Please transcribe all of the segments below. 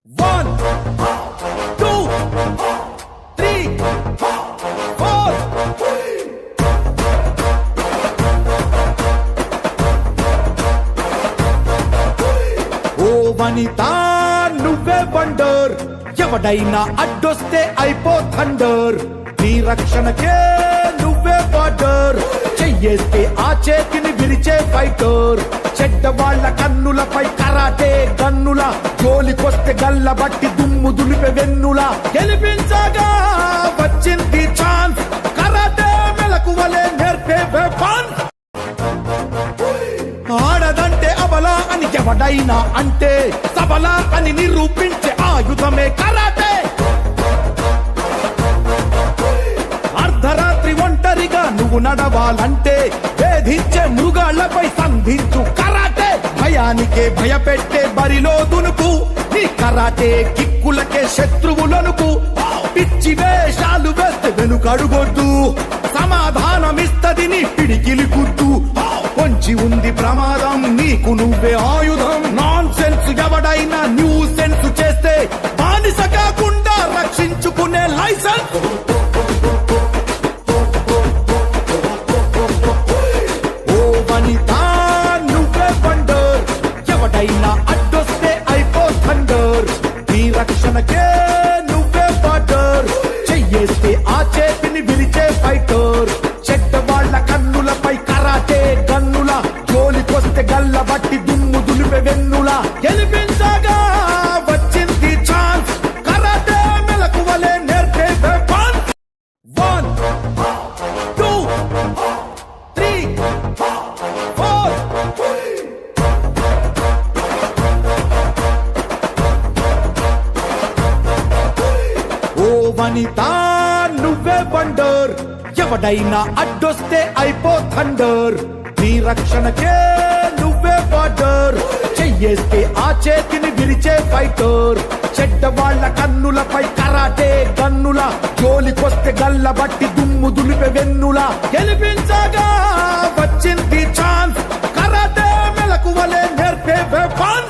1, 2, 3, 4. ఓ వనితా నువ్వే వండర్, ఎవడైనా అడ్డొస్తే అయిపో థండర్. నీ రక్షణకే నువ్వే బార్డర్, చెయ్యేస్తే ఆ చేతిని విరిచే ఫైటర్. చెడ్డ వాళ్ళ కన్నులపై కరాటే గన్నుల, జోలికొస్తే గల్ల బట్టి దుమ్ము దులిపే వెన్నుల. గెలిపించగా వచ్చింది ఛాన్స్, కరాటే మెలకువలే నేర్పే వెపన్. ఆడదంటే అబలా అని ఎవడైనా అంటే, సబలా అని నిరూపించే ఆయుధమే కరాటే. అర్ధరాత్రి ఒంటరిగా నువ్వు నడవాలంటే, వేధించే మృగాళ్లపై సంధించు కరాటే. భయానికే భయపెట్టే బరిలో దునుకు, నీ కరాటే కిక్కులకే శత్రువులనుకు. పిచ్చి వేషాలు వేస్తే వెనుకడుగొద్దు, సమాధానమిస్తది నీ పిడికిలి గుర్తు. పొంచి ఉంది ప్రమాదం, నీకు నువ్వే ఆయుధం. నాన్ సెన్స్ ఎవడైనా న్యూ సెన్స్ చేస్తే, బానిస కాకుండా రక్షించుకునే లైసెన్స్. ఓ వనితా నువ్వే వండర్, ఎవడైనా అడ్డొస్తే అయిపో థండర్. నీ రక్షణకే నువ్వే బార్డర్, చెయ్యేస్తే ఆ చేతిని విరిచే ఫైటర్. చెడ్డ వాళ్ళ కన్నులపై కరాటే గన్నుల, జోలికొస్తే గల్ల బట్టి దుమ్ము దులిపే వెన్నుల. గెలిపించగా వచ్చింది ఛాన్స్, కరాటే మెలకువలే నేర్పే వెపన్. 1, 2, 3, 4. ఓ వనితా నువ్వే వండర్, ఎవడైనా అడ్డొస్తే అయిపో థండర్. నీ రక్షణకే నువ్వే బార్డర్, చెయ్యేస్తే ఆ చేతిని విరిచే ఫైటర్. చెడ్డ వాళ్ళ కన్నులపై కరాటే గన్నుల, జోలికొస్తే గల్ల బట్టి దుమ్ము దులిపే వెన్నుల. గెలిపించగా వచ్చింది ఛాన్స్, కరాటే మెలకువలే నేర్పే వెపన్.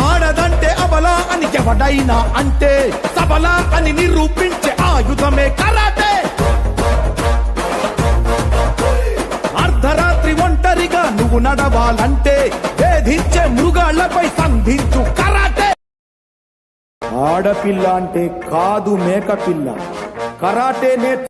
ఆడదంటే అబలా అని ఎవడైనా అంటే, సబలా అని నిరూపించే ఆయుధమే కరాటే. అర్ధరాత్రి ఒంటరిగా నువ్వు నడవాలంటే, వేధించే మృగాళ్లపై సంధించు కరాటే. ఆడపిల్ల అంటే కాదు మేకపిల్ల, కరాటే